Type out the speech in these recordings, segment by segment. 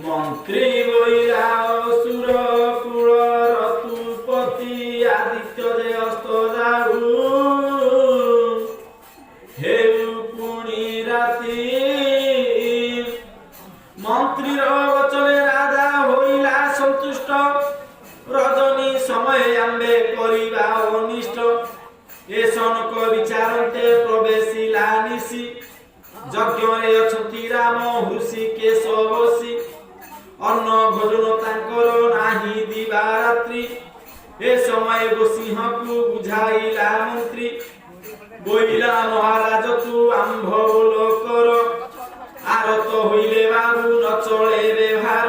মন্ত্রী বইলা অসুর কুল রতুপতি আদিত্য যে অস্ত যাউ হেউ পুনি রাতি মন্ত্রীর বচনে রাজা হইলা সন্তুষ্ট রজনী সময়ে আম্বে করিবা অনিষ্ট এ সনক বিচারন্তে প্রবেশিলা নিশি যজ্ঞরে অছন্তি রাম হুষি কেশবসী অন্ন ভোজন তাঙ্কর নাহি দিবা রাত্রি এ সময়ে বসিহকু বুঝাইলা মন্ত্রী বইলা মহারাজ তু আম্ভ লোকর আরত হইলে বাবু ন চলে ব্যবহার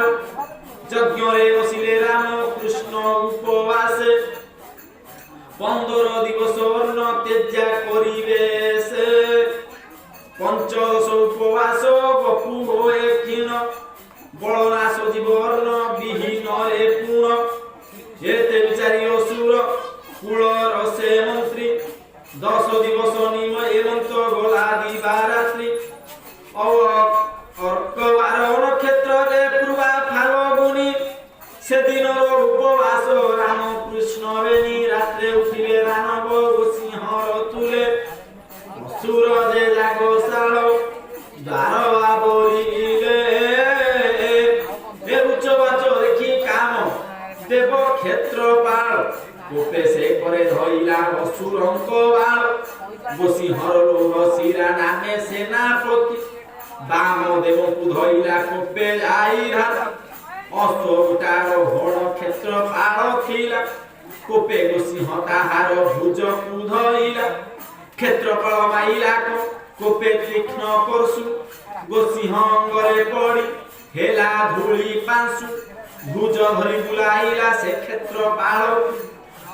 যজ্ঞরে বসিলে রাম কৃষ্ণ উপবাসে 15 দিবস অন্ন তেজা করিবে সে পঞ্চদশ উপবাস বপু হয়ে ক্ষীণ বলনাশ জীবর্ণ বিহীন রে পুণ এতে বিচারি অসুর কুলর সে মন্ত্রী 10 দিবস নিম এমন্ত গলা দিবা রাত্রি অর্কবার নক্ষত্রে পূর্বা ফাল্গুনি সেদিন উপবাস রাম কৃষ্ণ বেনি রাত্রে উঠিলে রানব সিংহর তুলে অসুর যে জাগশাল দ্বার আবরিলে এ উচ্চবাচ দেখি কাম দেব ক্ষেত্রপাল কোপে সে করে ধইলা অসুরঙ্ক বাল বসিহর লোভ শিরা নামে সেনাপতি বামদেবଙ୍କୁ ধইলা কোপে যাইরা অস্ত্রটার হণ ক্ষেত্র পাল খিলা কোপে বসিহ তাহার ভুজକୁ ধইলা ক্ষেত্রপাল মাইলা কোপে তীক্ষ্ণ পরশু বসিহ অঙ্গরে পড়ি হেলা ধূলি পাঁশু ভুজ ধরি বুলাইলা সে ক্ষেত্রপাল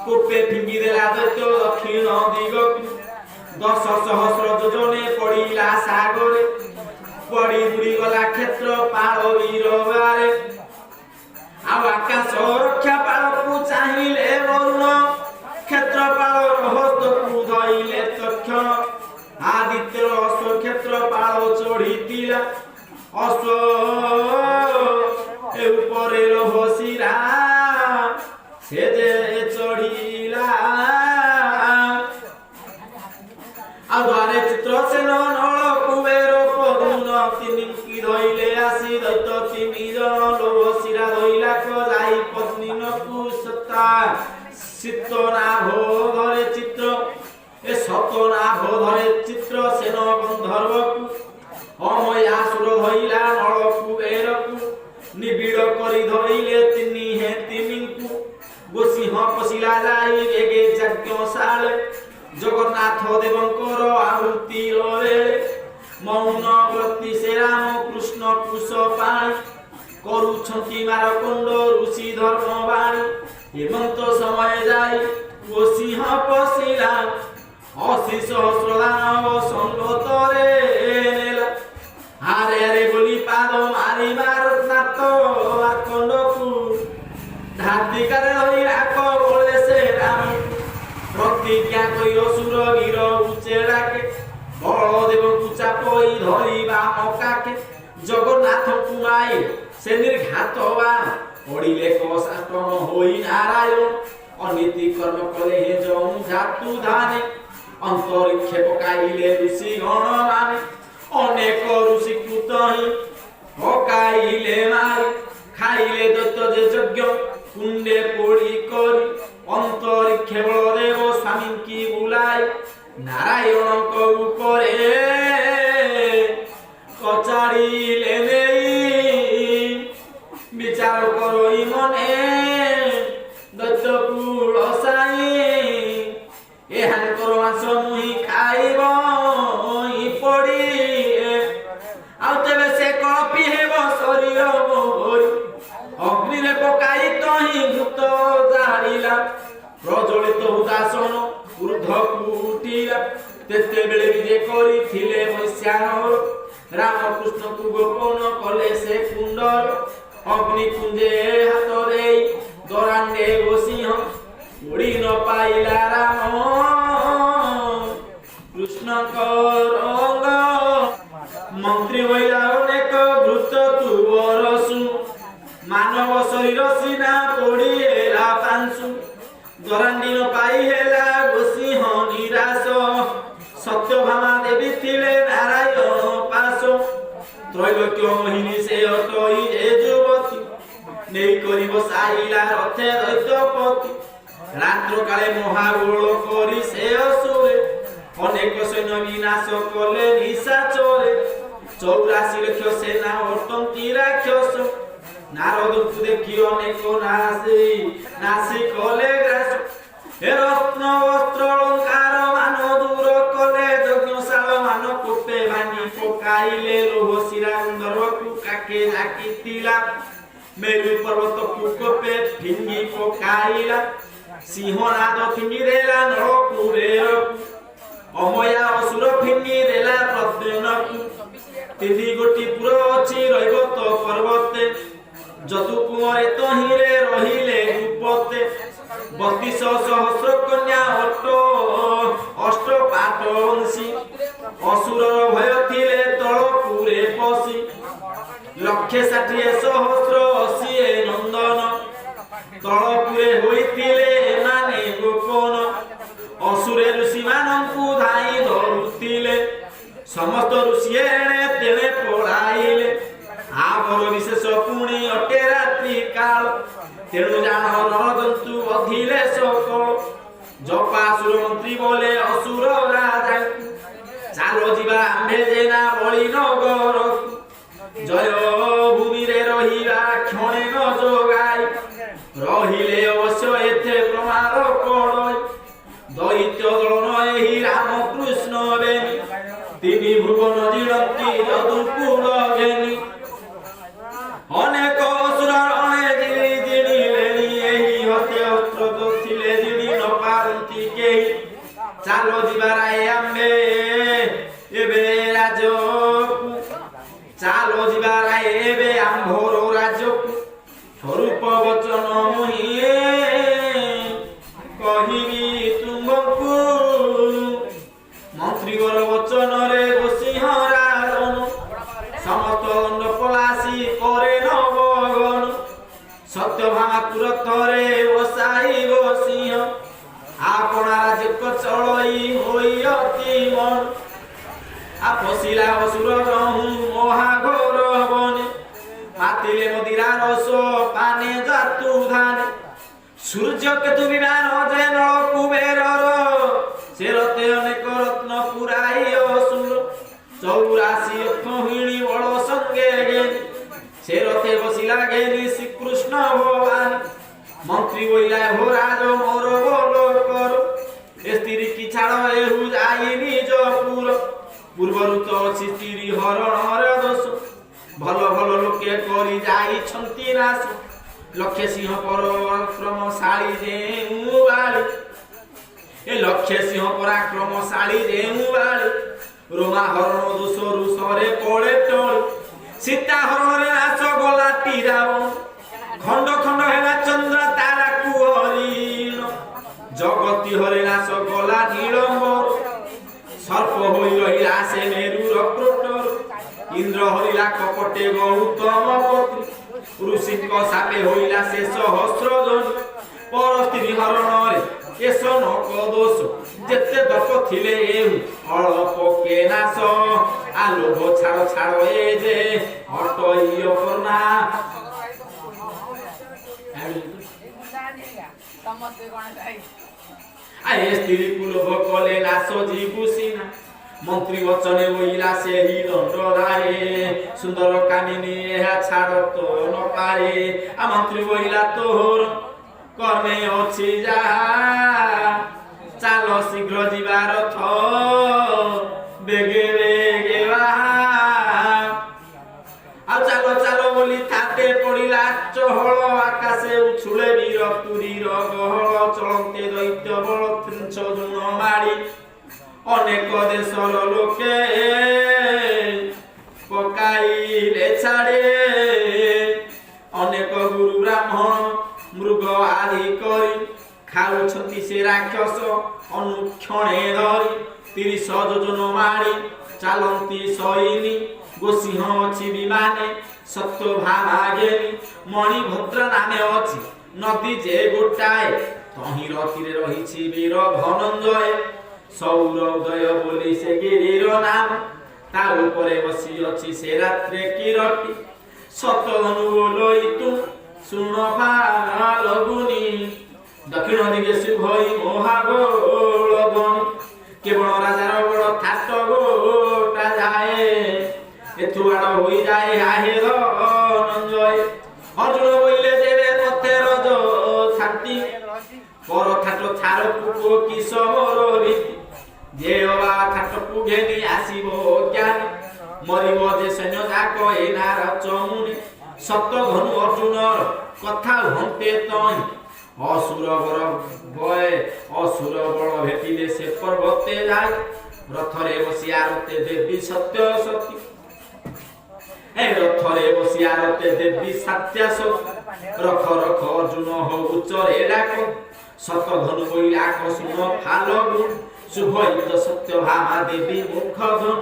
কোপে ফিঙ্গি দেলা দৈত্য দক্ষিণ দিগକୁ 10 সহস্র যোজনে পড়িলা সাগরে পড়ি বুড়ি গলা ক্ষেত্রপাল বীরবারে ଆଉ ଆକାଶ ରକ୍ଷା ପାଳକୁ ଚାହିଁଲେ ବରୁଣ କ୍ଷେତ୍ରପାଳ ହସ୍ତକୁ ଧଇଲେ ତକ୍ଷଣ ଆଦିତ୍ୟର ଅଶ୍ଵ କ୍ଷେତ୍ରପାଳ ଚଢିଥିଲା ଅଶ୍ଵ ଏ ଉପରେ ଲୋହ ଶିରା ସେ ଯେ ଚଢିଲା ଆଉ ଦ୍ୱାରେ ଚିତ୍ରସେନ ନଳ କୁବେର ପଦୁନ ତିନିଙ୍କି ଧଇଲେ ଆସି ଦୈତ୍ୟ 3 ଜଣ ଲୋହ ଶିରା ଧଇଲା ଯାଇ ପତ୍ନୀ ନକୁ ସତ୍ତା শীতনাভ ধরে চিত্র এ শতনাভ ধরে চিত্র সেন গন্ধর্বকু অময়াসুর ধইলা নলকু এরকু নিবিড় করি ধইলে তিনি হে তিনিঙ্কু বসিহ পশিলা যাই বেগে যজ্ঞশালে জগন্নাথ দেবঙ্কর আহুতি রে মৌন ব্রতি সে রাম কৃষ্ণ কুশ পাণি କରୁଛନ୍ତି ମାରକୁଣ୍ଡ ଋଷି ଧର୍ମବାଣୀ ହେମନ୍ତ ସମୟ ଯାଇ ବସିହ ପଶିଲା 80 ସହସ୍ର ଦାନବ ସଙ୍ଗତରେ ନେଲା ହାରେ ହାରେ ବୋଲି ପାଦ ମାରି ମାରନାଥ ଆଖଣ୍ଡକୁ ଧାତିକାରେ ଧରିଲା କବଳେ ସେ ରାମ ପ୍ରତିଜ୍ଞା କରି ଅସୁର ଗିର ଉଚେଡ଼ାକେ ବଳଦେବଙ୍କୁ ଚାପଇ ଧରିବା ମକାକେ ଜଗନ୍ନାଥଙ୍କୁ ମାଇ ସେ ନିର୍ଘାତବା ପଡ଼ିଲେ କସାଷ୍ଟମ ହୋଇ ନାରାୟଣ ଅନୀତି କର୍ମ କଲେ হে ଯଉଁ ଧାତୁ ଧାନେ ଅନ୍ତରିକ୍ଷେ ପକାଇଲେ ଋଷି ଗଣ ମାନେ ଅନେକ ଋଷି କୃତ ହିଁ ପକାଇଲେ ମାରି ଖାଇଲେ ଦୈତ୍ୟ ଯେ ଯଜ୍ଞ କୁଣ୍ଡେ ପୋଡ଼ି କରି ଅନ୍ତରିକ୍ଷେ ବଳଦେବ ସ୍ୱାମୀଙ୍କି ବୁଲାଇ ନାରାୟଣଙ୍କ ଉପରେ କଚାଡ଼ିଲେ ନେଇ বিচার করই মনে দৈত্যকু রসাই এহানকর মাছ মুহি খাইব পড়ি আউ তেবে সে কপি হেব শরীর মোহরি অগ্নিরে পকাই তহি ভূত জাড়িলা প্রজ্বলিত হুদাসন ঊর্ধ্বকু উঠিলা তেতেবেলে বিজে করিছিলে বৈশ্যানর রামকৃষ্ণকু গোপন কলে সে কুণ্ডর অগ্নি কুঞ্জে হাত দেই দরান্ডে বসিহ উড়ি ন পাইলা রাম কৃষ্ণଙ୍କ ରଙ୍ଗ ମନ୍ତ୍ରୀ ହଇଲା ଅନେକ ଭୃତ ତୁବ ତରାଣ୍ଡିନ ପାଇ ହେଲା ଗୋସିଂହ ନିରାଶ ସତ୍ୟଭାମା ଦେବୀ ଥିଲେ ନାରାୟଣ ପାଶ ତ୍ରୈଲୋକ୍ୟ ମୋହିନୀ ସେ ଅଟଇ ଏ ଯୁବତୀ ନେଇ କରିବ ସାଇଲା ରଥେ ଦୈତ୍ୟପତି ରାତ୍ର କାଳେ ମହାବଳ କରି ସେ ଅସୁରେ ଅନେକ ସୈନ୍ୟ ବିନାଶ କଲେ ନିଶାଚରେ 84 ଲକ୍ଷ ସେନା ଅଟନ୍ତି ରାକ୍ଷସ ନାରଦଙ୍କୁ ଦେଖି ଅନେକ ନାସି କଲେ ଗ୍ରାସ ଏ ରତ୍ନ ବସ୍ତ୍ର ଅଳଙ୍କାର ମାନ ଦୂର କଲେ ଯଜ୍ଞଶାଳ ମାନ କୋପେ ଭାଙ୍ଗି ପକାଇଲେ ଲୋହ ଶିରା ଗନ୍ଧର୍ବକୁ କାକେ ଡାକିଥିଲା मेरु पर्वत कुकोपे फिंगी पकाइला सिंहनाद फिंगी देला नळ कुबेर अमया असुर फिंगी देला प्रद्युम्न तिथि गोटी पुर अछि रहिबो तो पर्वते जदु कुमारे तहिरे रहिले रूपते 32 सहस्र कन्या अष्ट पाटवंशी असुर भय थिले तळ पुरे पसी 160 सहस्र असी नंदन तलपुरे होइतिले एमाने गोपन असुरे ऋषि मानंकु धाई धरुतिले समस्त ऋषि एणे तेणे पळाइले आवर विशेष पुणी अटे रात्रि काल तेणु जान नरजंतु बधिले सकल जपासुर मंत्री बोले असुर राजा चालो जिबा आम्भे जेना बळी नगर जय भूमि रे रहिबा क्षणे न जोगाई रहिले अवश्य एथे प्रमाण पड़य दैत्य दलन एही राम कृष्ण बेनी तिनि भुवन जीणती यदुकुल घेनी अनेक असुर अणे जिणी जिणी लेनी एही हत्या अस्त्र दथिले जिणी न पारंती केही चालो जिबा राय आम्बे एबे राजकु चालो जिबार एबे आंभोर राज्यकु स्वरूप वचन मुहिए कहिबी तुमकु मंत्रीवर वचन रे गोसिंह राजन समस्त दंड पलासी करे नवगन सत्यभामा तुरत रे बसाई गोसिंह आपना राज्य चलई होई अति मन आपसिला असुर रहु महाघोर बने मातिले मदिरा रस पाने जातु धाने सूर्य केतु विमान जे नळ कुबेरर सेरते अनेक रत्न पुराई असुर 84 अक्षहिणी बळ संगे गेनी सेरते बसिला गेनी श्रीकृष्ण भगवान मंत्री बोइला हो राज मोर बोलो कर ए स्त्री की छाड़ एहु जाई निज पूर्वरु तो अछि स्त्री हरण दोष भल भल लोके करी जाई छंती नाश लक्ष्य सिंह पराक्रमशाली जेउ बाली ए लक्ष्य सिंह पराक्रमशाली जेउ बाली रोमा हरण दोष रुसरे पड़े टळ सीता हरण रे नाश गला टीरावण खंड खंड हेला चंद्र तारा कुहरीण जगती हरे नाश गला नीलंबर सर्प होई रहिला से मेरु रक्रोटर इंद्र हरिला कपटे गौतम पत्री ऋषिक सापे होइला से सहस्र जन पर स्त्री हरण रे केश नक दोष जेते दप थिले एहु अल्प के नाश आलोभ छाड़ छाड़ ए जे हटई अपना आए स्त्री कुलोभ कले नाश जीवुसीना मंत्री वचने बोइला से ही दंड राए सुंदर कामिनी एहा छाड़ तो न पाए आ मंत्री बोइला तोहर कर्मे अछि जा चालो शीघ्र जीवा रथ बेगे बेगे आ चालो चालो बोली थाटे पड़िला चहल आकाशे उछुले वीर पुरीर गहल चलते दैत्य बल 300 गुण मारी अनेक देशर लोके पकाइले छाड़े अनेक गुरु ब्राह्मण मृग आदि करी खाउछंती से राक्षस अनुक्षणे धरी 30 योजन मारी चालंती सैनी गोसिंह अछि विमाने सत्यभामा गेनी मणिभद्र नामे अछि नदी जे गोटाए ତହିଁ ରତିରେ ରହିଛି ବୀର ଧନଞ୍ଜୟ ସୌର ଉଦୟ ବୋଲି ସେ ଗିରିର ନାମ ତା ଉପରେ ବସି ଅଛି ସେ ରାତ୍ରେ କିରଟି ସତଧନୁ ବୋଲଇ ତୁ ଶୁଣ ଫାଲଗୁନି ଦକ୍ଷିଣ ଦିଗେ ଶୁଭଇ ମହାଗୋଳ ଗଣି କେବଳ ରାଜାର ବଡ଼ ଥାଟ ଗୋଟା ଯାଏ ଏଥୁଆଡ଼ ହୋଇଯାଏ ଆହେ ଧନଞ୍ଜୟ ଅର୍ଜୁନ ବୋଇଲେ ଦେବେ ମତେ ରଜ ଶାନ୍ତି পর থাট ছাড়কু কি সমর রীতি যে অবা থাটকু ঘেনি আসিব জ্ঞান মরিব যে সৈন্য যাক এনার চমুনি সত্য ধনু অর্জুনর কথা হন্তে তই অসুর বর ভয় অসুর বল ভেটিলে সে পর্বতে যায় রথরে বসি আরতে দেবী সত্য সতী এই রথরে বসি আরতে দেবী সত্য সতী রখ রখ অর্জুন হো উচ্চরে ডাক সতধনু বইলা কসুন ফালগু শুভইত সত্য ভামা দেবী মুখধন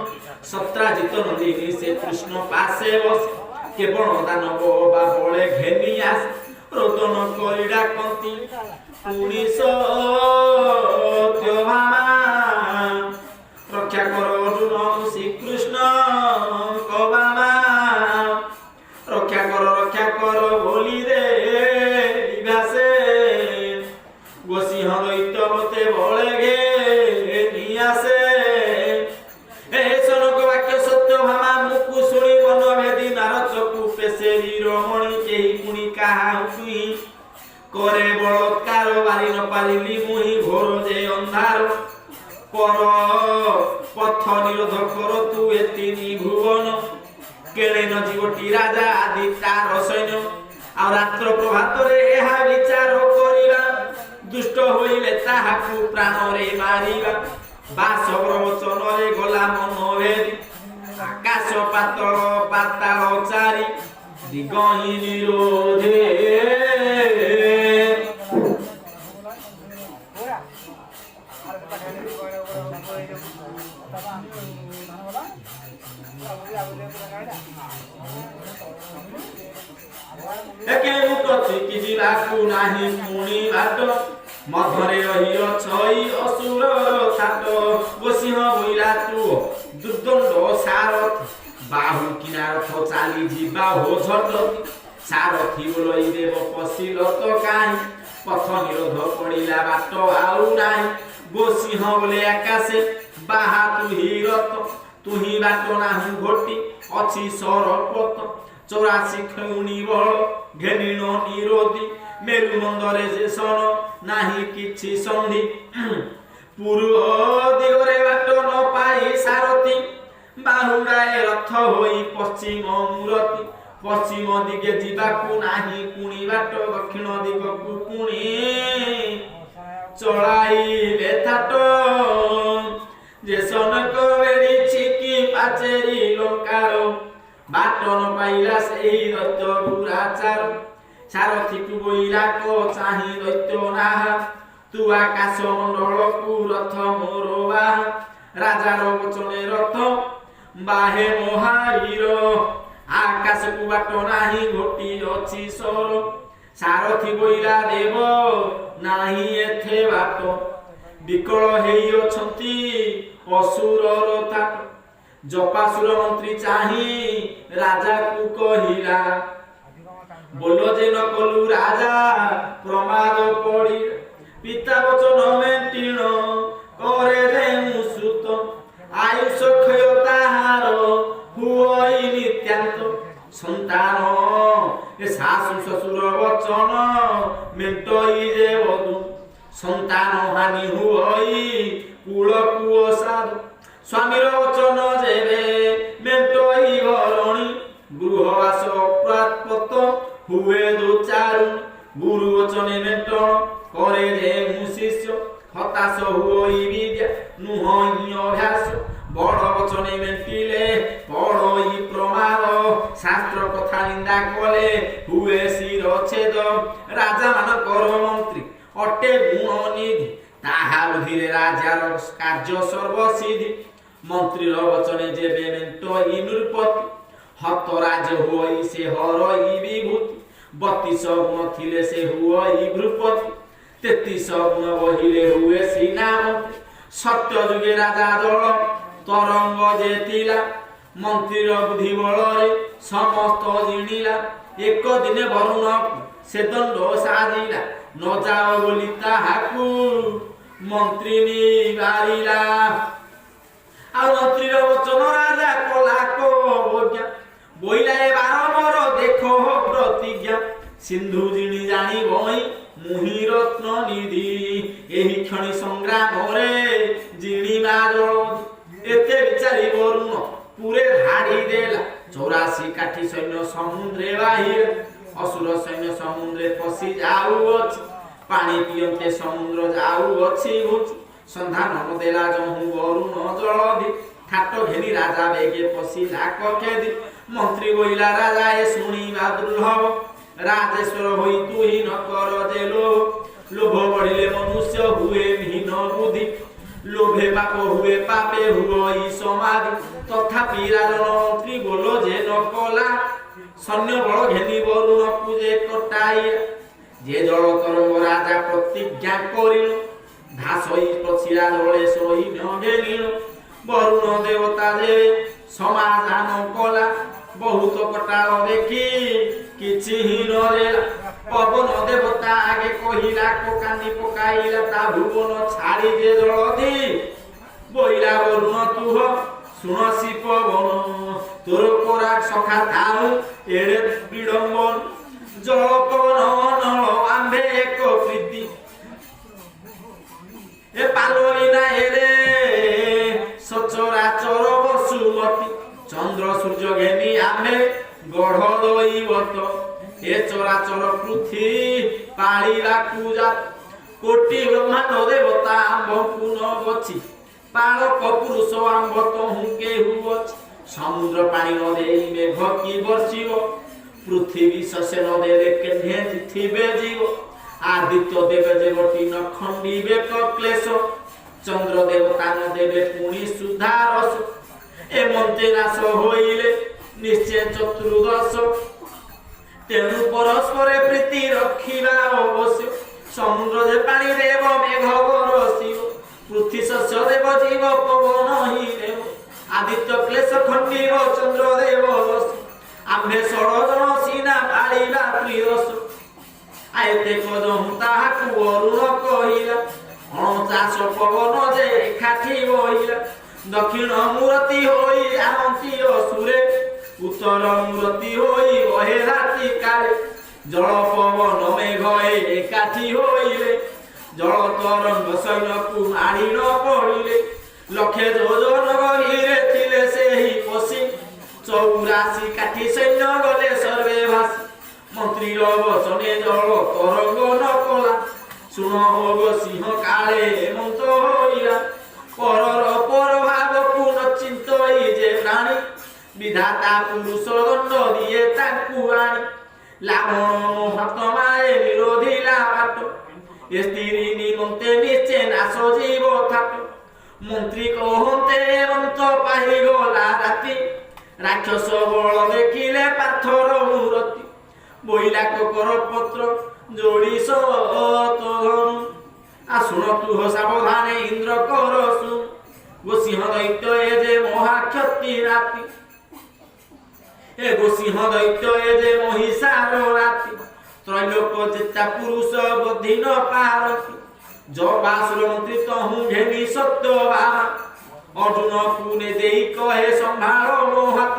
সত্রাজিত নন্দিনী সে কৃষ্ণ পাশে বসে কেবল দানব বা বলে ঘেনি আস রোদন করি ডাকন্তি পুনি সত্য ভামা রক্ষা কর অর্জুন শ্রীকৃষ্ণ কবামা রক্ষা কর বলি দে বিভাসে গোসি হইত মতে বলে গে নিয়াসে এ সনক বাক্য সত্য ভামা মুকু শুনি মন ভেদি নারচকু পেশেরি রমণী কেহি পুনি কাহা তুই করে বলৎকার বারি ন পারিলি মুহি ঘোর যে অন্ধার পর পথ নিরোধ কর তু এতিনি ভুবন কেড়ে ন জীবটি রাজা আদি তার সৈন্য আর রাত্র প্রভাতরে এহা বিচার করিবা দুষ্ট হইলে তাহাকু প্রাণরে মারিবা বাসবর বচনরে গলা মন ভেদি আকাশ পাতল পাতাল চারি দিগহি নিরোধে একে মুক্তি কি জিলাকু নাহি পুনি বাট মধ্যরে রহি অছই অসুর সাত বসিহ বইলা তু দুর্দণ্ড সারথ বাহু কিনারথ চালি ଯିବା ହୋ ଝଟ ସାରଥି ବୋଲଇ ଦେବ ପଶିଲତ କାହିଁ ପଥ ନିରୋଧ ପଡ଼ିଲା ବାଟ ଆଉ ନାହିଁ ବସିହ ବୋଲେ ଆକାଶେ ବାହା ତୁହି ରଥ ତୁହି ବାଟ ନାହିଁ ଘୋଟି ଅଛି ସରପତ 84 ଖେଉଣି ବଳ ଘେନିଣ ନିରୋଧୀ মেরু মন্দরে যে সন নাহি কিছু সন্ধি পূর্ব দিগরে বাট ন পাই সারথি বাহুড়ায় রথ হই পশ্চিম মূরতি পশ্চিম দিকে যাবাকু নাহি পুনি বাট দক্ষিণ দিগকু পুনি চলাইলে থাট যে সনক বেড়িছি কি পাচেরি লঙ্কার বাট ন পাইলা সেই দৈত্য গুরাচার সারথিকু বইলাক চাহি দৈত্য নাহা তু আকাশ মণ্ডলকু রথ মোর বাহা রাজার বচনে রথ বাহে মহাবীর আকাশকু বাট নাহি ঘটি অছি সর সারথি বইলা দেব নাহি এথে বাট বিকল হেই অছন্তি অসুরর থাট জপাসুর মন্ত্রী চাহি রাজাকু কহিলা बोलो जे न कलु राजा प्रमाद पड़ी पिता वचन मेंटिण करे रे मुसुत आयुष क्षय ताहार हुई नित्यांत संतान ए सासु ससुर वचन मेंटई जे बधु संतान हानि हुई कुल कुओ साधु स्वामीर वचन जेबे मेंटई घरणी गृहवास प्रातपत हुए दो चारु गुरु वचने मेंटन करे जे मुशिष्य हताश हुई विद्या नुहई अभ्यास बड़ वचने मेंटिले पढ़ई प्रमाद शास्त्र कथा निंदा कले हुए शिर छेद राजा मानकर मंत्री अटे गुण निधि ताहा बुद्धिरे राजार कार्य सर्वसिद्धि मंत्री वचने जेबे मेंटई नृपति हत राज हुई से हरई विभूति 32 गुण थिले से हुई भ्रुपति তেত্রিশ গুণ বহিলে হুয়ে শ্রীনাম সত্য যুগে রাজা দল তরঙ্গ জেতিলা মন্ত্রীর বুদ্ধি বଳରେ সমস্ত জিଣିলা এক দিনে বରୁଣ ସେ ଦଣ୍ଡ ସାଜିଲା ନ ଯାଅ ବୋଲି ତାହାକୁ ମନ୍ତ୍ରୀ ନିବାରିଲା। ଆଉ ମନ୍ତ୍ରୀର ବଚନ ରାଜା କଲା କବଜ୍ଞା ବୋଇଲା ଏ ବାରମ୍ବାର ଦେଖ ପ୍ରତିଜ୍ଞା ସିନ୍ଧୁ ଜିଣି ଜାଣିବଇ ମୁହିଁ ରତ୍ନ ନିଧି ଏହି କ୍ଷଣି ସଂଗ୍ରାମରେ ଜିଣିବା ଜଳ ଏତେ ବିଚାରି ବରୁଣ ପୁରେ ଧାଡ଼ି ଦେଲା 84 କାଠି ସୈନ୍ୟ ସମୁଦ୍ରେ ବାହିଲା असुर सैन्य समुद्रे पशि जाऊअछि पानी पियन्ते समुद्र जाऊअछि घुच संधान देला जहु वरुण जलधि ठाट घेनी राजा बेगे पशिला कखेदि मंत्री बोइला राजा ए सुनिबा दुर्लभ राजेश्वर होई तुही न कर जे लोभ बढ़िले मनुष्य हुए हीन बुद्धि लोभे पाप हुए पापे हुई समाधि तथापि राजन मंत्री बोलो जे न कला सैन्य बल घेनी वरुण पूजे कटाई जे जल तरंग राजा प्रतिज्ञा करिल धासई पछिला जले सैन्य घेनिल वरुण देवता जे समाधान कला बहुत कटाल देखी किछि ही नरेला पवन देवता आगे कहिला कोकानी पकाइला ता भुवन छाड़ी जे जलधि बोइला वरुण तुह सुनसी पवन तोर कोराक सखा थाउ एड़े विडम्बन जल पवन नल आंबे एक प्रीति ए पालोइना एरे सचराचर बसुमती चंद्र सूर्य घेनी आंबे गढ़ दैवत ए चराचर पृथ्वी पाळिला पूजा कोटि ब्रह्मांड देवता आंब पुन बची पालक पुरुष आंब तहु केहु बची समुद्र पानी नदे मेघ की बर्षिब पृथ्वी शस्य नदे केन्हे थिबे जीव आदित्य देवे देवटी न खंडिबे क्लेश चंद्र देवता न देवे पुणी सुधारस ए मन्ते नाश होइले निश्चय चतुर्दश तेणु परस्पर प्रीति रखिबा अवश्य समुद्र जे पानी देव मेघ बरसिब पृथ्वी शस्य देव जीव पवन ही देव आदित्य क्लेश खंडीव चंद्र देव आम्भे षड़जन सीना पालिला प्रियस आयते कदहु ताहाकु वरुण कहिला अणचाश पवन जे एकाठी बहिला दक्षिण मूर्ति होई जानती असुरे उत्तर मूर्ति होई बहे राति काले जल पवन मेघ एकाठी होइले जल तरंग सैन्यकु मारी न पड़िले लक्षे जोजन गहिरे थिले सेही पशी 84 काठी सैन्य गले सर्वे भासी मंत्री वचने जल तरंग न कला सुन होग सिंह काले हेमंत होइला परर पर भाव को न चिंतई जे प्राणी विधाता पुरुष दंड दिए ताकु आनी लावण हाथ मारे विरोधिला बाट ए स्त्री निमंते निश्चय नाश जीव थाट मंत्री कहते मंत पाहि गला राति राक्षस बल देखिले पाथर मूर्ति बोइला कोकर पत्र जोड़ी सतधनु आसुन तुह सावधाने इंद्र करसु गोसिंह दैत्य ए जे महाक्षति राति ए गोसिंह दैत्य ए जे महिषार राति त्रैलोक जेता पुरुष बधिन पारति जो बासुर मंत्री तहु घेनी सत्यवान अर्जुन पुने देई कहे संभाल मोहात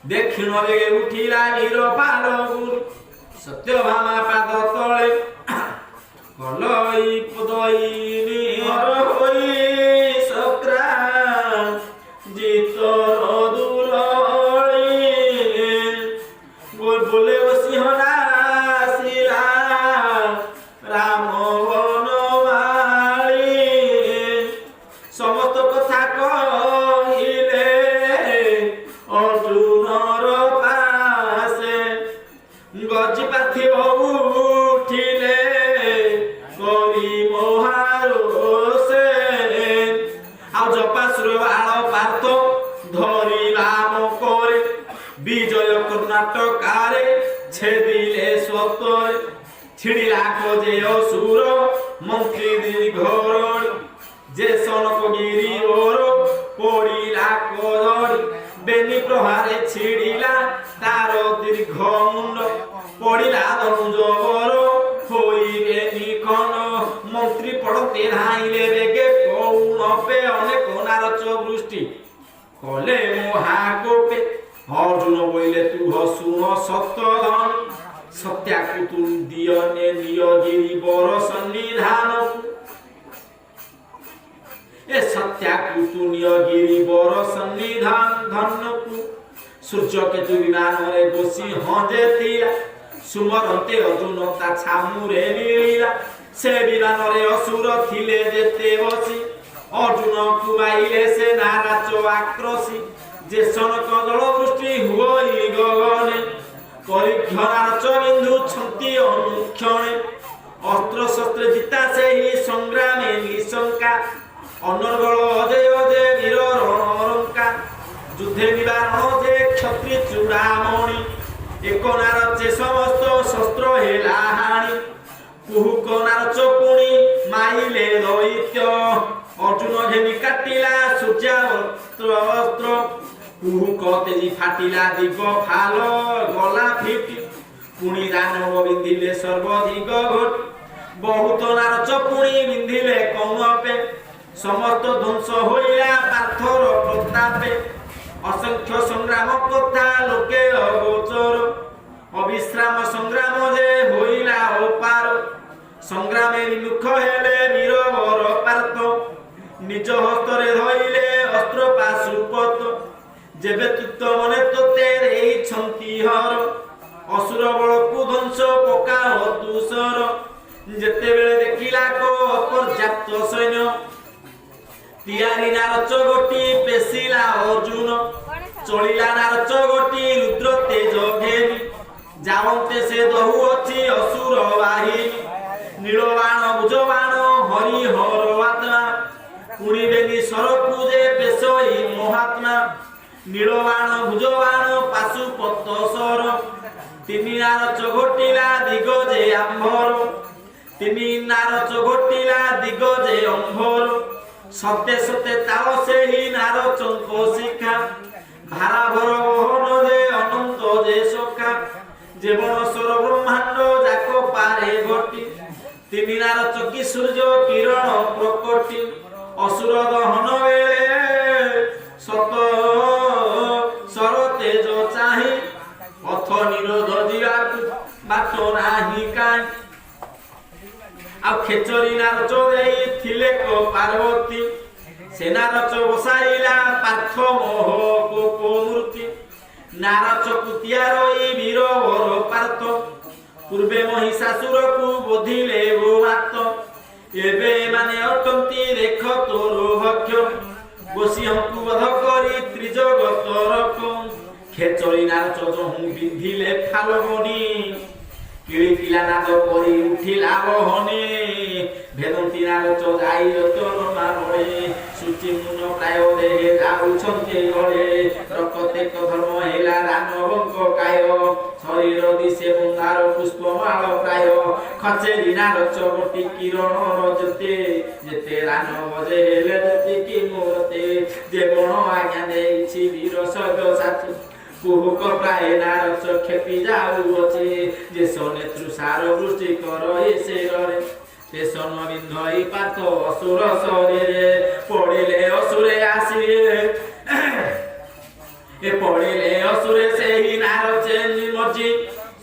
दक्षिण बेगे उठिला नीरपाल गुरु सत्यभामा पाद तले कलई पदई निहर होई सक्रा जितर दुलई बोले सिंहना सिला राम वनमाली समस्त कथा कहिले अर्जुनर पासे गजी पार्थिव उठिले करी मोहारोसे आ जपासुर आळ पार्थ धरिला मकरे विजय कर्णाटकारे छेदिले स्वतरे छिड़िला खोजे असुर মন্ত্রী দীর্ঘরণ যে সনক গিরি ওর পড়িলা কদড়ি বেনি প্রহারে ছিড়িলা তার দীর্ঘ মুন্ড পড়িলা ধনুজবর হইবে নিখন মন্ত্রী পড়তে ধাইলে বেগে কৌনপে অনেক নারচ বৃষ্টি কলে মহাগোপে অর্জুন বইলে তুহ শুন সত্যধন সত্যাকু তুল দিয়নে নিয়গিরি বর সন্নিধান এ সত্যাকু তু নিয়গিরি বর সন্নিধান ধন্যকু সূর্যকেতু বিমাନରେ বসি হজে ଥିଲା সুমরন্তে অর্জুন তা ছামুরে লীলা সে বিমাନରେ অসুর থিলে যেতে বসি অর্জুন কুমাইলে সে নারাচ আক্রোশী যে সনক জল বৃষ্টি হুই গগনে পরীক্ষ নারাচ বিন্দু ছন্তি অনুক্ষণে অস্ত্র শস্ত্রে জিতা সেই সংগ্রামে নিশঙ্কা অনর্গল অজয় অজয় বীর রণরঙ্কা যুদ্ধে নিবারণ যে ক্ষত্রি চূড়ামণি এক নারচে সমস্ত শস্ত্র হেলা হানি কুহুক নারচ পুଣି মাইলে দৈত্য অর্জুন ঘেনি কাটিলা সূর্যাবস্ত্র কুহুক তেজি ফাটিলা দিগ ফাল গলা ফিটি পুଣି দানব বিন্ধিলে সর্বদিগ ঘট বহুত নারচ পুଣି বিন্ধিলে কৌনপে সমস্ত ধ্বংস হইলা পার্থর প্রতাপে অসংখ্য সংগ্রাম কথা লোকে অগোচর অবিশ্রাম সংগ্রাম যে হইলা অপার সংগ্রামে বিমুখ হেলে বীরবর পার্থ নিজ হস্তরে ধইলে অস্ত্র পাশুপত যেবে তুত মনে তোতে এইছন্তি হর অসুর বলকু ধ্বংস পকা তুষর যেতেবেলে দেখিলা কো অপর্যাপ্ত সৈন্য তিয়ারি নারচ গোটি পেশিলা অর্জুন চলিলা নারচ গোটি রুদ্র তেজ ঘেনি যাওন্তে সে দহু অছি অসুর বাহিনী নীলবাণ ভুজবাণ হরি হর আত্মা পুরিবেনি সরকু যে পেশই মহাত্মা নীলবাণ ভুজবাণ পাশুপত সর তিনি নারচ ঘটিলা দিগ যে আম্ভর তিনি নারচ ঘটিলা দিগ যে অম্ভর সত্যে সত্যে তাও সেই নারচঙ্ক শিক্ষা ভারা ভর বহন যে অনন্ত যে সখা যে বনসর ব্রহ্মাণ্ড যাক পারে ঘটি তিনি নারচকি সূর্য কিরণ প্রকটি অসুর দহন বেলে সত সর তেজ চাহি অথ নিরোধ দিয়াকু বাট নাহি কাই ଆଉ ଖେଚରୀ ନାରଚ ଦେଇଥିଲେ କ ପାର୍ବତୀ ସେ ନାରଚ ବସାଇଲା ପାର୍ଥ ମୋହ କୋପ ମୂର୍ତ୍ତି ନାରଚ କୁତିଆର ଏଇ ବୀର ବର ପାର୍ଥ ପୂର୍ବେ ମହିଷାସୁରକୁ ବୋଧିଲେ ଗୋମାତ ଏବେ ମାନେ ଅଟନ୍ତି ଦେଖ ତୋର ଭକ୍ଷ ଗୋସିଂହକୁ ବଧ କରି ତ୍ରିଜଗତ ରକ ଖେଚରୀ ନାରଚ ଯହୁଁ ବିନ୍ଧିଲେ ଫାଲଗୁନି কিলিকিলা নাদ করি উঠিলা বহনে ভেদন্তি নারচ যাই তোর মারণে সূচি মুন প্রায় দেহে যাউছন্তি গলে রক্তে ধর্ম হেলা দানবঙ্ক কায় শরীর দিশে মন্দার পুষ্পমাল প্রায় খচেরি নারচ বটি কিরণ রজতে যেতে দানব যে হেলে যেতে কি মূরতে যে বণ আজ্ঞা দেইছি বীর সগ সাথী কুহুক প্রায় নারচ ক্ষেপি যাউଅଛି যে সনে তৃষার বৃষ্টি কর এসেরে সে সন বিন্ধই পার্থ অসুর শরীরে পড়িলে অসুরে আসিরে এ পড়িলে অসুরে সেই নারচে নিমজি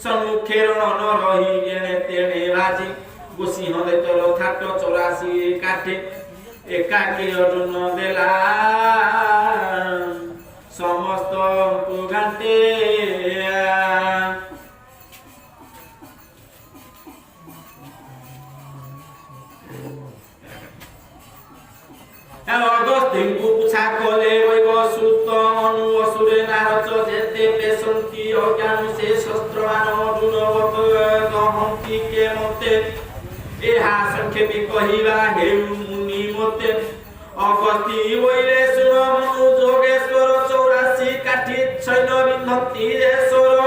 সম্মুখে রণ রহি গেনে তেনে বাজি গোসিংহ তোর থাট 84 কাঠে একাকী অর্জুন দেলা সমস্ত ঘাটে অগস্তিଙ୍କୁ পুছা কলে বৈব সুত মনু অসুরে নারচ যেতে পেশন্তি অজ্ঞান সে শস্ত্রবান অর্জুন বত দহন্তি কে মতে এহা সংক্ষেপে কহিবা হেউ মুনি মতে অগস্তি বইলে শুন মনু যোগেশ্বর 84 কাঠি সৈন্য বিন্ধতি রেশ্বর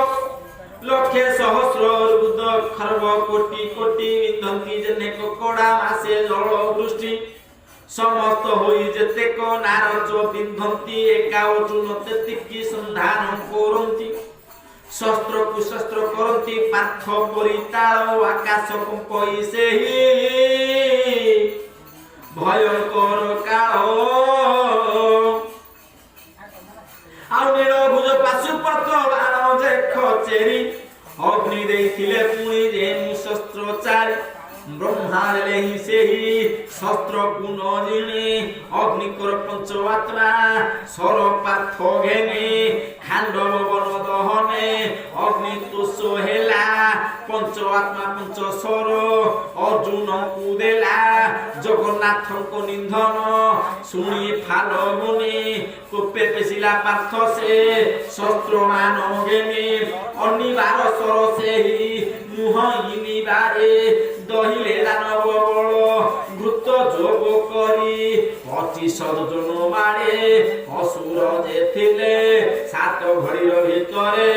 লক্ষে সহস্র অর্বুদ খর্ব কোটি কোটি বিন্ধন্তি যেনে ককড়া মাসে জল বৃষ্টি সমস্ত হই যেতেক নারচ বিন্ধন্তি একা অর্জুন তেতিকি সন্ধান করন্তি শস্ত্র কুশস্ত্র করন্তি পার্থ পরিতাল আকাশ কম্পই সেহি ভয়ঙ্কর কাল ଆଉ ନୀଳଭୁଜ ପାଶୁପତ ବାଣ ଦେଖ ଚେରି ଅଗ୍ନି ଦେଇଥିଲେ ପୁଣି ଯେମୁ ଶସ୍ତ୍ର ଚାରି ବ୍ରହ୍ମା ଦେଲେ ହିଁ ସେହି ଶସ୍ତ୍ରକୁ ନ ଜିଣି ଅଗ୍ନିକର ପଞ୍ଚ ଆତ୍ମା ସର ପାର୍ଥ ଘେନି ଖାଣ୍ଡବ ବନ ଦହନେ ଅଗ୍ନି ତୁଷ ହେଲା ପଞ୍ଚ ଆତ୍ମା ପଞ୍ଚ ସର ଅର୍ଜୁନକୁ ଦେଲା ଜଗନ୍ନାଥଙ୍କ ନିଧନ ଶୁଣି ଫାଲଗୁନି କୋପେ ପେଶିଲା ପାର୍ଥ ସେ ଶସ୍ତ୍ର ମାନ ଘେନି ଅନିବାର ସର ସେହି ମୁହଁ ଇନିବାରେ ଦହିଲେ ଦାନବ ବଳ ଭୃତ ଯୋଗ କରି 25 জন ମାଡ଼େ ଅସୁର ଯେ ଥିଲେ 7 ଘଡ଼ିର ଭିତରେ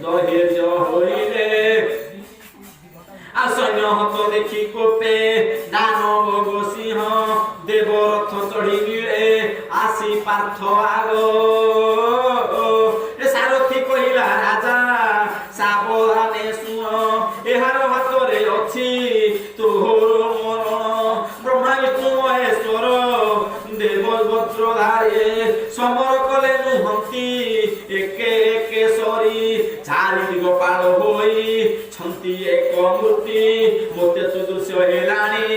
ଦୈର୍ଯ୍ୟ ହୋଇଲେ ସୈନ୍ୟ ହତ ଦେଖି କୋପେ ଦାନବ ଗୋସିଂହ ଦେବରଥ ଚଢି ଗିଳେ ଆସି ପାର୍ଥ ଆଗ ସାରଥୀ କହିଲା ରାଜା ସାବଧାନେ ଶୁଣ ଏହାର ହାତରେ ଅଛି ତୋର ମରଣ ବ୍ରହ୍ମା ବିଷ୍ଣୁ ମହେଶ୍ୱର ଦେବ ବଜ୍ରଧାରେ ସମର କଲେ ନୁହନ୍ତି ଏକେ ଏକେ ସରି ଚାରି ଦିଗ ପାଳ ହୋଇ ଛନ୍ତି ଏକ ମୂର୍ତ୍ତି ମୋତେ ସୁଦୃଶ୍ୟ ହେଲାଣି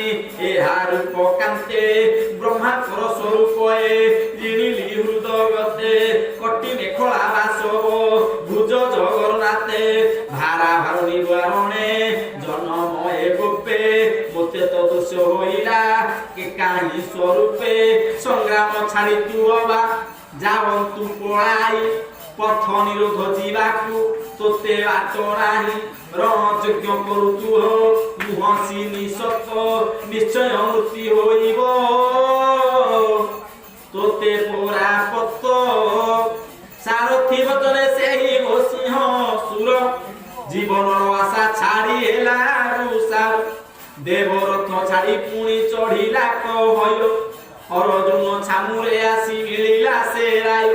ଏହା ରୂପ କାନ୍ତେ ବ୍ରହ୍ମାଙ୍କର ସ୍ୱରୂପ ଜିଣିଲି ହୃଦଗତେ କଟି ମେଖଳା ବାସବ ଭୁଜ ଜଗନ୍ନାଥେ ଭାରା ଭାରୁଣି ବାରଣେ ଜନମଏ ଗୋପେ ମୋତେ ତ ଦୋଷ ହୋଇଲା କେ କାହିଁ ସ୍ୱରୂପେ ସଂଗ୍ରାମ ଛାଡ଼ି ତୁ ଅବା ଯାବନ୍ତୁ ପଳାଇ ପଥ ନିରୋଧ ଯିବାକୁ ତୋତେ ବାଟ ନାହିଁ ରଣଯଜ୍ଞ କରୁତୁ ମୁହଁସି ନିଶତ ନିଶ୍ଚୟ ମୃତ୍ୟୁ ହୋଇବ ତୋତେ ପରାପତ ସାରଥୀ ବଚନେ ସେହି ଗୋସିଂହ ସୁର ଜୀବନର ଆଶା ଛାଡ଼ି ହେଲା ରୁଷାର ଦେବରଥ ଛାଡ଼ି ପୁଣି ଚଢିଲା କହୟ ଅର୍ଜୁନ ଛାମୁରେ ଆସି ମିଳିଲା ସେ ରାୟ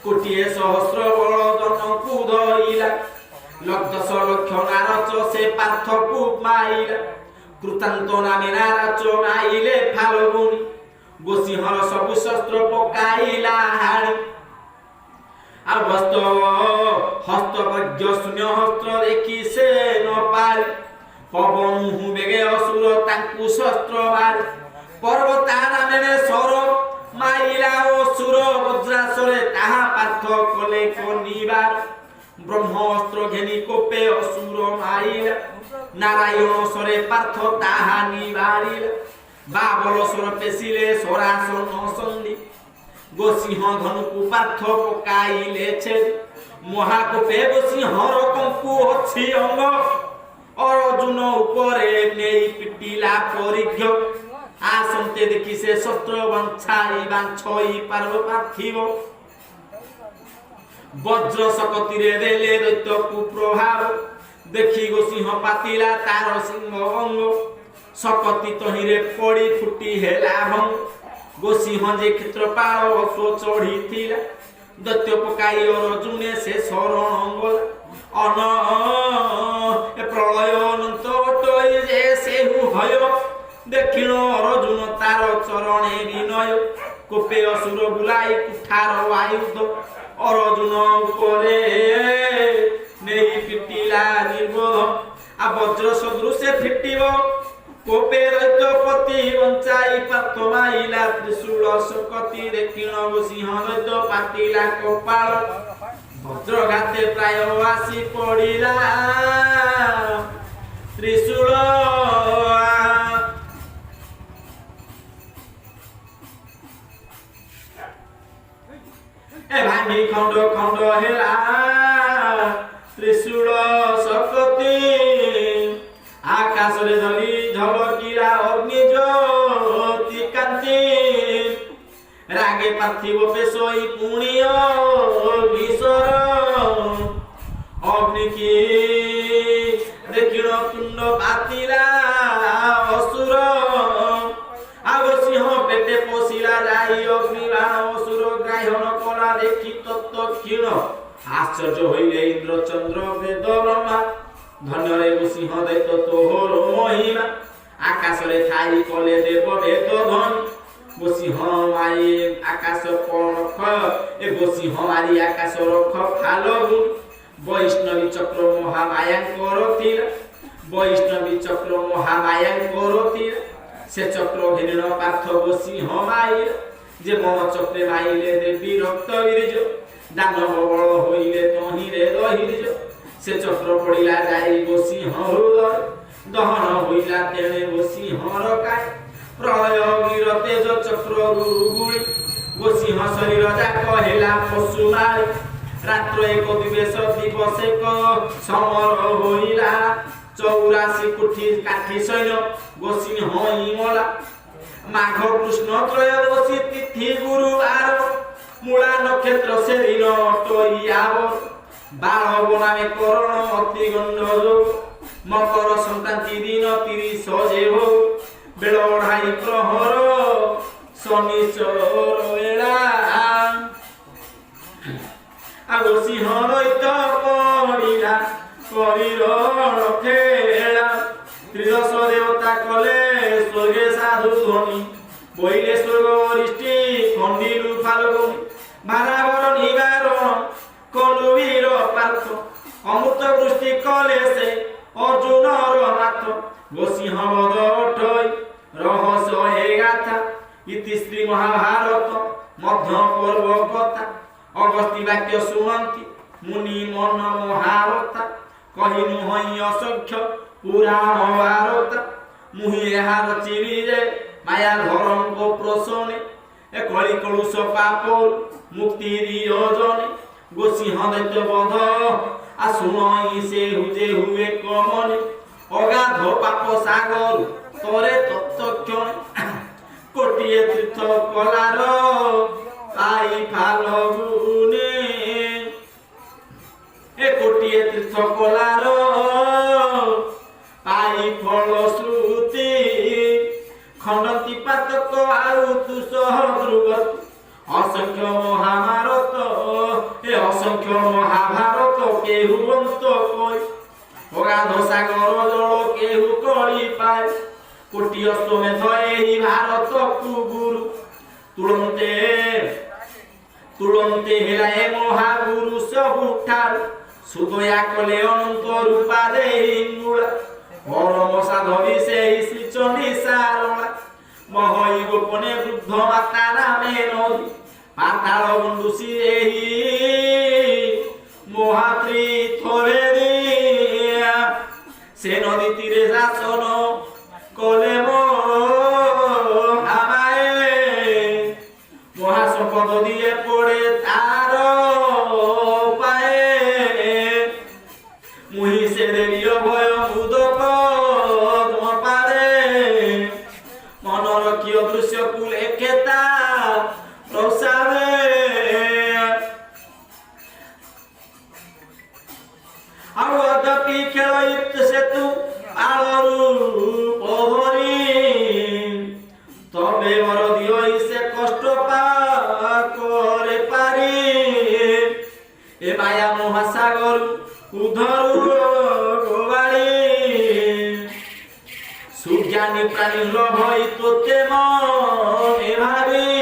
କୋଟିଏ ସହସ୍ର ବଳ ଜନକୁ ଧଇଲା 10 ଲକ୍ଷ ନାରଚ ସେ ପାର୍ଥକୁ ମାଇଲା କୃତାନ୍ତ ନାମେ ନାରଚ ମାଇଲେ ଫାଲଗୁନି ଗୋସିଂହର ସବୁ ଶସ୍ତ୍ର ପକାଇଲା ହାଣି ଅବସ୍ତ ହସ୍ତ ବୈଜ୍ଞ ଶୂନ୍ୟ ହସ୍ତ୍ର ଦେଖି ସେ ନ ପାରି ପବନୁ ବେগে ଅସୁର ତାଙ୍କୁ ଶସ୍ତ୍ର ମାରି ପର୍ବତାରା ମେନେ ସର ମାଇଲା ଅସୁର ବଜ୍ରାସରେ ତାହା ପାର୍ଥ କଲେ କନିବାର ବ୍ରହ୍ମଅସ୍ତ୍ର ଘେନି କୋପେ ଅସୁର ମାଇଲା ନାରାୟଣ ସରେ ପାର୍ଥ ତାହା ନିବାରିଲା ବାବଳ ସର ପେଶିଲେ ସରାସନ ସନ୍ଧି ଗୋସିଂହ ଧନୁକୁ ପାର୍ଥ ପକାଇଲେ ଛେଦି ମହାକୋପେ ଗୋସିଂହର କଙ୍କୁ ଅଛି ଅଙ୍ଗ ଅର୍ଜୁନ ଉପରେ ନେଇ ପିଟିଲା ପରିଘ୍ୟ ଆସନ୍ତେ ଦେଖି ସେ ଶସ୍ତ୍ର ବାଞ୍ଛାଇ ବାଞ୍ଛଇ ପାର୍ବ ପାର୍ଥିବ ବଜ୍ର ଶକତିରେ ଦେଲେ ଦୈତ୍ୟକୁ ପ୍ରଭାବ ଦେଖି ଗୋସିଂହ ପାତିଲା ତାର ସିଂହ ଅଙ୍ଗ ଶକତି ତହିଁରେ ପଡ଼ି ଫୁଟି ହେଲା ଭଙ୍ଗ ଗୋସିଂହ ଯେ କ୍ଷେତ୍ରପାଳ ଅଶ୍ୱ ଚଢିଥିଲା ଦୈତ୍ୟ ପକାଇ ଅର୍ଜୁନେ ସେ ଶରଣ ଗଲା ଅନ ପ୍ରଳୟ ଅନନ୍ତ ଅଟଇ ଯେ ସେହୁ ଭୟ ଦେଖିଣ ଅର୍ଜୁନ ତାର ଚରଣେ ବିନୟ କୋପେ ଅସୁର ବୁଲାଇ କୁଠାର ଆୟୁଧ ଅର୍ଜୁନ ଉପରେ ନେଇ ପିଟିଲା ନିର୍ବୋଧ ବଜ୍ର ସଦୃଶ୍ୟ ଫିଟିବ କୋପେ ଦୈତ୍ୟପତି ବଞ୍ଚାଇ ପାର୍ଥ ମାଇଲା ତ୍ରିଶୂଳ ଶକତି ଦେଖିଣ ଗୋସିଂହ ଦୈତ୍ୟ ପାତିଲା କପାଳ ବଜ୍ରଘାତେ ପ୍ରାୟ ଆସି ପଡ଼ିଲା ତ୍ରିଶୂଳ ଭାଙ୍ଗି ଖଣ୍ଡ ଖଣ୍ଡ ହେଲା ତ୍ରିଶୂଳ ଶକତି ଆକାଶରେ ଧରି ଝଲକିଲା ଅଗ୍ନି ଜ୍ୟୋତି କାନ୍ତି ରାଗେ ପାର୍ଥିବ ବେଶଇ ପୁଣି ଅଗ୍ନିଶର ଅଗ୍ନି କି आश्चर्य हईले इंद्र चंद्र वेद ब्रह्मा धन्य रे सिंह दैत्य तोहर महिमा आकाश रे थाई कले देव वेद धन सिंह मारी आकाश पख ए सिंह मारी आकाश रख फालगु वैष्णवी चक्र महामाया करतीरा वैष्णवी चक्र महामाया करतीरा से चक्र घिरण पार्थ सिंह माइर जे मम चक्रे माइले देवी रक्त वीर्ज दानव बल होइले तहिरे रहिज से चक्र पड़िला जाई सिंह हृदय दहन होइला तेणे सिंहर काय प्रलय वीर तेज चक्र गुरुगुଳି सिंह शरीर जाक हेला पशु मारी रात्र एक दिवस दिवस एक समर होइला 84 कोटी काठी सैन्य सिंह हिमला माघ कृष्ण त्रयोदशी तिथि गुरुवार मूला नक्षत्र से दिन टोइयाव बाल बनावे करण अति गंध मकर संक्रांति दिन 30 जेव बेल ओढ़ाई प्रहर शनिचर वेला आगो सिंह दैत्य पड़िला शरीर खेला त्रिदश देवता कले स्वर्गे साधु ध्वनि বইলে স্বর্গ অরিষ্টি খণ্ডিলু ফালগুনি ভারাবর নিবারণ কলুবীর পার্থ অমৃত বৃষ্টি কলে সে অর্জুনর নাথ সিংহ বধ অঠৈ রহস্য এ গাথা ইতি শ্রী মহাভারত মধ্য পর্ব কথা অগস্তি বাক্য শুনন্তি মুনি মন মহারথা কহিনু হই অসংখ্য পুরাণ বারতা মুহি এহার চিরিরে माया धरम को प्रसने ए कली कलुष पाप मुक्ति दियोजने सिंह दैत्य बध आ सुनई से हुजे हुए कमने अगाध पाप सागर तोरे तत्क्षण कोटिए तीर्थ कलार आई फालगुने ए कोटिए तीर्थ कलार आई फलश्रुति खंडती पातक आउ तुसह ध्रुवत असंख्य महाभारत ए असंख्य महाभारत केहु अंत कोई अगाध सागर जल केहु कली पाए कोटि अश्वमेध एही भारत कु गुरु तुलंते हेला ए महागुरु सबु ठार सुदया कले अनंत रूपा देहि मूला परम साधवी से श्री चंडी सारला महई गोपने वृद्ध माता नामे नदी पाताल बंधुसी एही महात्री थोरे दिया से नदी तीरे शासन कले मो हमाए महासंपद दिए पड़े तार पाए मुहि से देवी भय मुदक दृश्य कुल एकेता प्रसादे अवदपि खेलित सेतु आलरु पहरी तबे वर दियो से कष्ट पा करे पारी ए माया महासागर उधरु गोवाली सुज्ञानी प्राणी भई तोते मने भावी